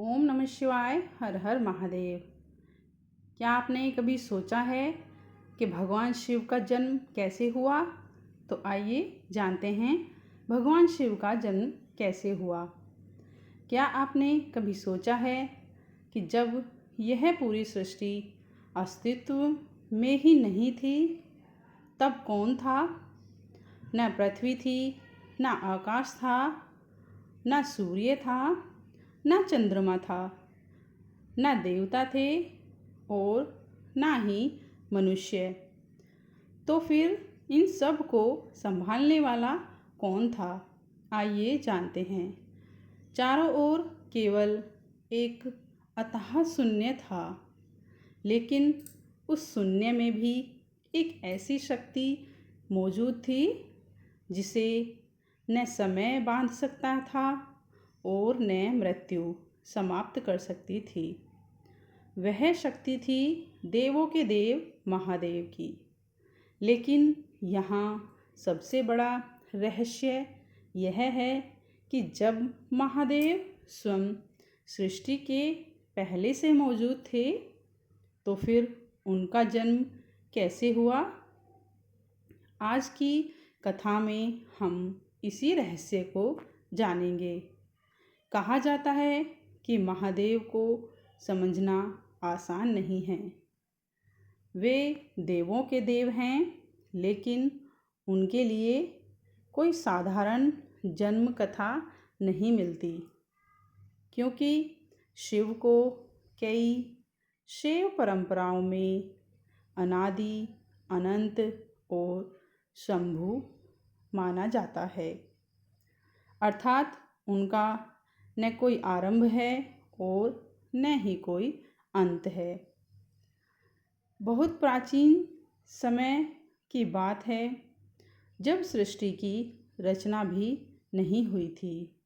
ओम नमः शिवाय। हर हर महादेव। क्या आपने कभी सोचा है कि भगवान शिव का जन्म कैसे हुआ? तो आइए जानते हैं भगवान शिव का जन्म कैसे हुआ। क्या आपने कभी सोचा है कि जब यह पूरी सृष्टि अस्तित्व में ही नहीं थी तब कौन था? न पृथ्वी थी, न आकाश था, न सूर्य था, न चंद्रमा था, न देवता थे और न ही मनुष्य। तो फिर इन सब को संभालने वाला कौन था? आइए जानते हैं। चारों ओर केवल एक अथाह शून्य था, लेकिन उस शून्य में भी एक ऐसी शक्ति मौजूद थी जिसे न समय बांध सकता था और न मृत्यु समाप्त कर सकती थी। वह शक्ति थी देवों के देव महादेव की। लेकिन यहाँ सबसे बड़ा रहस्य यह है कि जब महादेव स्वयं सृष्टि के पहले से मौजूद थे तो फिर उनका जन्म कैसे हुआ? आज की कथा में हम इसी रहस्य को जानेंगे। कहा जाता है कि महादेव को समझना आसान नहीं है। वे देवों के देव हैं, लेकिन उनके लिए कोई साधारण जन्म कथा नहीं मिलती, क्योंकि शिव को कई शैव परंपराओं में अनादि, अनंत और शंभु माना जाता है। अर्थात उनका न कोई आरंभ है और न ही कोई अंत है। बहुत प्राचीन समय की बात है, जब सृष्टि की रचना भी नहीं हुई थी।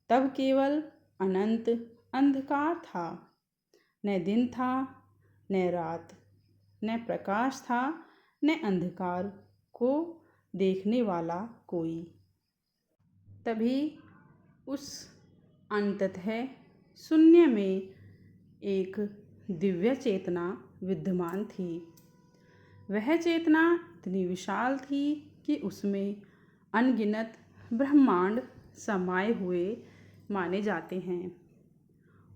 तब केवल अनंत अंधकार था। न दिन था, न रात, न प्रकाश था, न अंधकार को देखने वाला कोई। तभी उस अनंततः शून्य में एक दिव्य चेतना विद्यमान थी। वह चेतना इतनी विशाल थी कि उसमें अनगिनत ब्रह्मांड समाये हुए माने जाते हैं।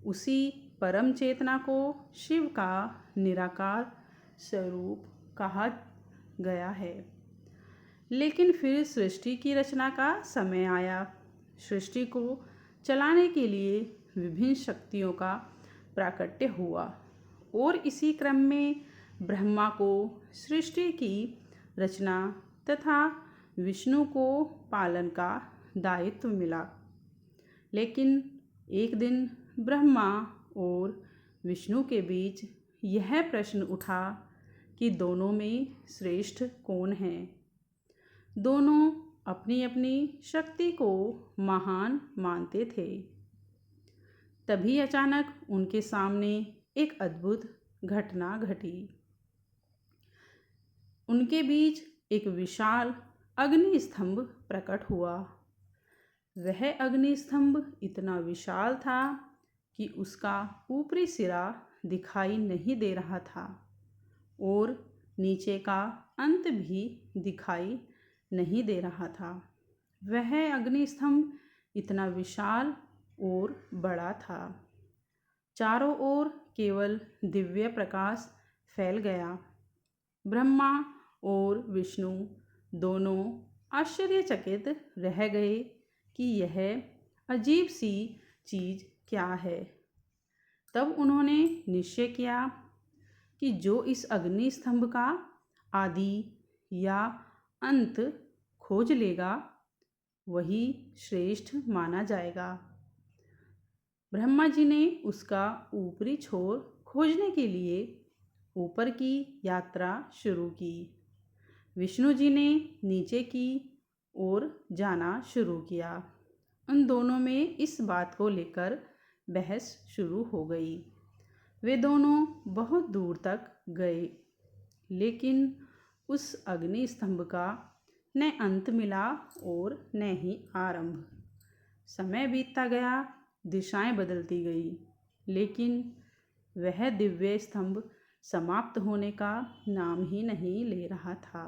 उसी परम चेतना को शिव का निराकार स्वरूप कहा गया है। लेकिन फिर सृष्टि की रचना का समय आया। सृष्टि को चलाने के लिए विभिन्न शक्तियों का प्राकट्य हुआ और इसी क्रम में ब्रह्मा को सृष्टि की रचना तथा विष्णु को पालन का दायित्व मिला। लेकिन एक दिन ब्रह्मा और विष्णु के बीच यह प्रश्न उठा कि दोनों में श्रेष्ठ कौन है। दोनों अपनी अपनी शक्ति को महान मानते थे। तभी अचानक उनके सामने एक अद्भुत घटना घटी। उनके बीच एक विशाल अग्नि स्तंभ प्रकट हुआ। वह अग्नि स्तंभ इतना विशाल था कि उसका ऊपरी सिरा दिखाई नहीं दे रहा था और नीचे का अंत भी दिखाई नहीं दे रहा था। वह अग्नि स्तंभ इतना विशाल और बड़ा था। चारों ओर केवल दिव्य प्रकाश फैल गया। ब्रह्मा और विष्णु दोनों आश्चर्यचकित रह गए कि यह अजीब सी चीज़ क्या है। तब उन्होंने निश्चय किया कि जो इस अग्नि स्तंभ का आदि या अंत खोज लेगा वही श्रेष्ठ माना जाएगा। ब्रह्मा जी ने उसका ऊपरी छोर खोजने के लिए ऊपर की यात्रा शुरू की। विष्णु जी ने नीचे की ओर जाना शुरू किया। उन दोनों में इस बात को लेकर बहस शुरू हो गई। वे दोनों बहुत दूर तक गए, लेकिन उस अग्नि स्तंभ का न अंत मिला और न ही आरंभ। समय बीतता गया दिशाएं बदलती गई, लेकिन वह दिव्य स्तंभ समाप्त होने का नाम ही नहीं ले रहा था।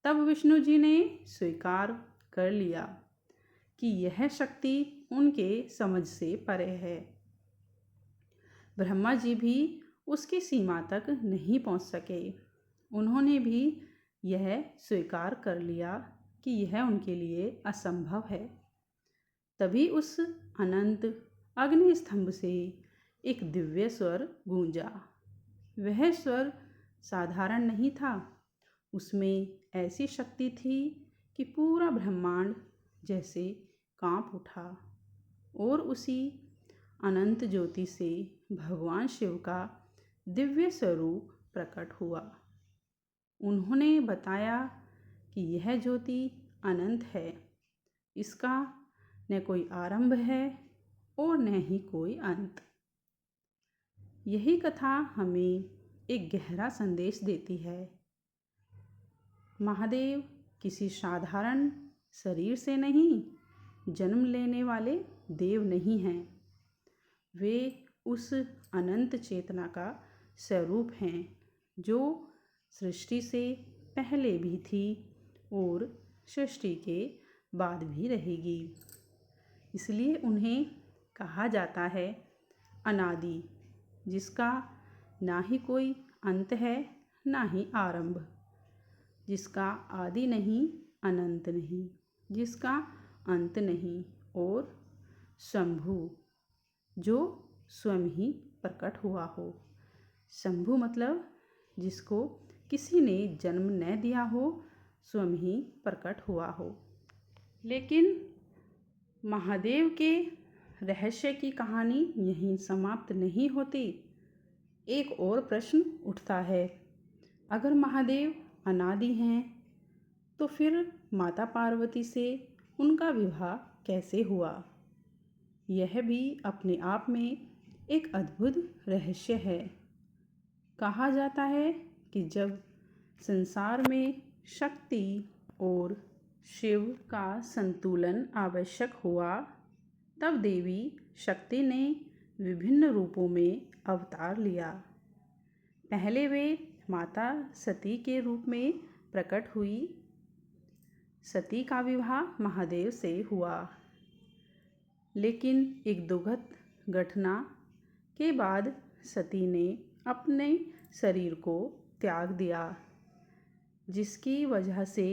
तब विष्णु जी ने स्वीकार कर लिया कि यह शक्ति उनके समझ से परे है। ब्रह्मा जी भी उसकी सीमा तक नहीं पहुंच सके। उन्होंने भी यह स्वीकार कर लिया कि यह उनके लिए असंभव है। तभी उस अनंत अग्नि स्तंभ से एक दिव्य स्वर गूंजा। वह स्वर साधारण नहीं था, उसमें ऐसी शक्ति थी कि पूरा ब्रह्मांड जैसे कांप उठा और उसी अनंत ज्योति से भगवान शिव का दिव्य स्वरूप प्रकट हुआ। उन्होंने बताया कि यह ज्योति अनंत है, इसका न कोई आरंभ है और न ही कोई अंत। यही कथा हमें एक गहरा संदेश देती है। महादेव किसी साधारण शरीर से नहीं जन्म लेने वाले देव नहीं हैं। वे उस अनंत चेतना का स्वरूप हैं जो सृष्टि से पहले भी थी और सृष्टि के बाद भी रहेगी। इसलिए उन्हें कहा जाता है अनादि, जिसका ना ही कोई अंत है ना ही आरंभ, जिसका आदि नहीं अनंत नहीं, जिसका अंत नहीं, और शंभु, जो स्वयं ही प्रकट हुआ हो। शंभु मतलब जिसको किसी ने जन्म न दिया हो, स्वयं ही प्रकट हुआ हो। लेकिन महादेव के रहस्य की कहानी यहीं समाप्त नहीं होती। एक और प्रश्न उठता है, अगर महादेव अनादि हैं तो फिर माता पार्वती से उनका विवाह कैसे हुआ? यह भी अपने आप में एक अद्भुत रहस्य है। कहा जाता है कि जब संसार में शक्ति और शिव का संतुलन आवश्यक हुआ, तब देवी शक्ति ने विभिन्न रूपों में अवतार लिया। पहले वे माता सती के रूप में प्रकट हुई। सती का विवाह महादेव से हुआ, लेकिन एक दुखद घटना के बाद सती ने अपने शरीर को त्याग दिया, जिसकी वजह से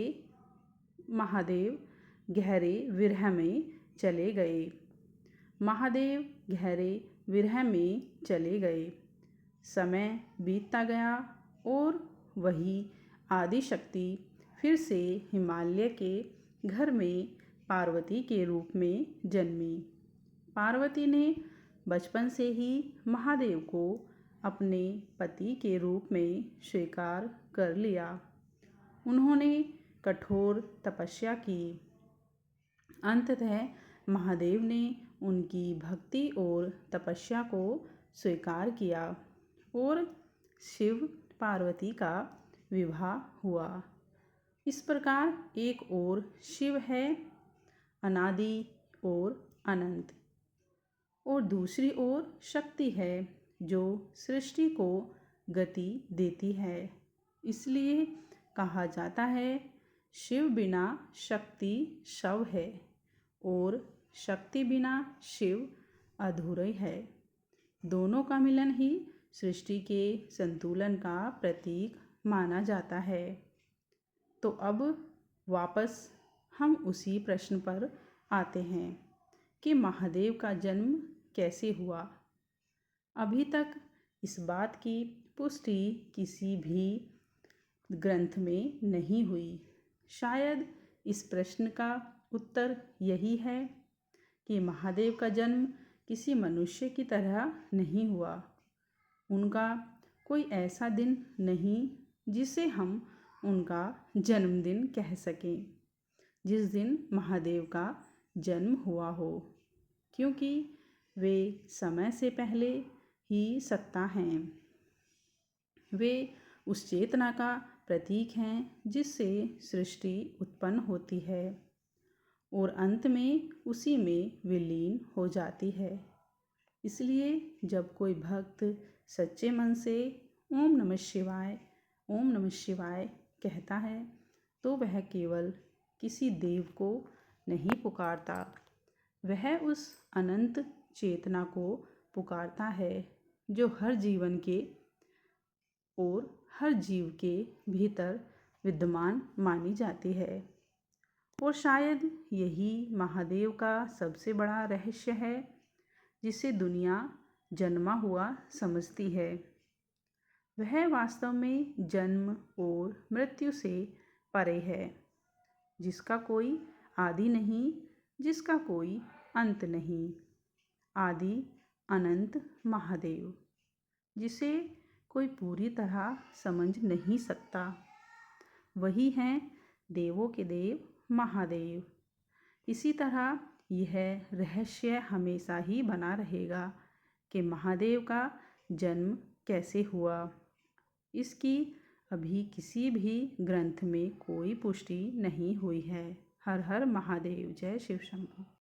महादेव गहरे विरह में चले गए। महादेव गहरे विरह में चले गए। समय बीतता गया और वही आदि शक्ति फिर से हिमालय के घर में पार्वती के रूप में जन्मी। पार्वती ने बचपन से ही महादेव को अपने पति के रूप में स्वीकार कर लिया। उन्होंने कठोर तपस्या की। अंततः महादेव ने उनकी भक्ति और तपस्या को स्वीकार किया और शिव पार्वती का विवाह हुआ। इस प्रकार एक ओर शिव है अनादि और अनंत, और दूसरी ओर शक्ति है जो सृष्टि को गति देती है। इसलिए कहा जाता है शिव बिना शक्ति शव है और शक्ति बिना शिव अधूरे है। दोनों का मिलन ही सृष्टि के संतुलन का प्रतीक माना जाता है। तो अब वापस हम उसी प्रश्न पर आते हैं कि महादेव का जन्म कैसे हुआ। अभी तक इस बात की पुष्टि किसी भी ग्रंथ में नहीं हुई। शायद इस प्रश्न का उत्तर यही है कि महादेव का जन्म किसी मनुष्य की तरह नहीं हुआ। उनका कोई ऐसा दिन नहीं जिसे हम उनका जन्मदिन कह सकें, जिस दिन महादेव का जन्म हुआ हो, क्योंकि वे समय से पहले ही सत्ता हैं। वे उस चेतना का प्रतीक हैं जिससे सृष्टि उत्पन्न होती है और अंत में उसी में विलीन हो जाती है। इसलिए जब कोई भक्त सच्चे मन से ओम नमः शिवाय, ओम नमः शिवाय कहता है तो वह केवल किसी देव को नहीं पुकारता, वह उस अनंत चेतना को पुकारता है जो हर जीवन के और हर जीव के भीतर विद्यमान मानी जाती है। और शायद यही महादेव का सबसे बड़ा रहस्य है जिसे दुनिया जन्मा हुआ समझती है। वह वास्तव में जन्म और मृत्यु से परे है, जिसका कोई आदि नहीं, जिसका कोई अंत नहीं। आदि अनंत महादेव, जिसे कोई पूरी तरह समझ नहीं सकता, वही हैं देवों के देव महादेव। इसी तरह यह रहस्य हमेशा ही बना रहेगा कि महादेव का जन्म कैसे हुआ। इसकी अभी किसी भी ग्रंथ में कोई पुष्टि नहीं हुई है। हर हर महादेव। जय शिव शंभू।